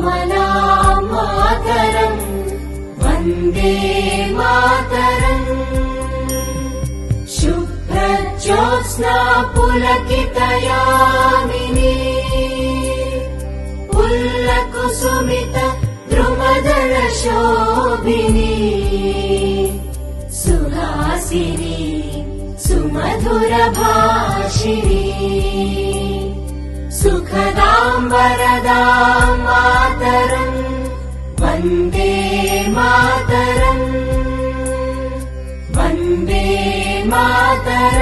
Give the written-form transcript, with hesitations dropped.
श्यामलां मातरं वन्दे मातरम्। शुभ्रज्योत्स्ना पुलकितयामिनी पुल्लकुसुमित द्रुमदलशोभिनी सुहासिनी सुमधुरभाषिणी सुखदां वरदां मातरं वन्दे मातरम् वन्दे मातरम्।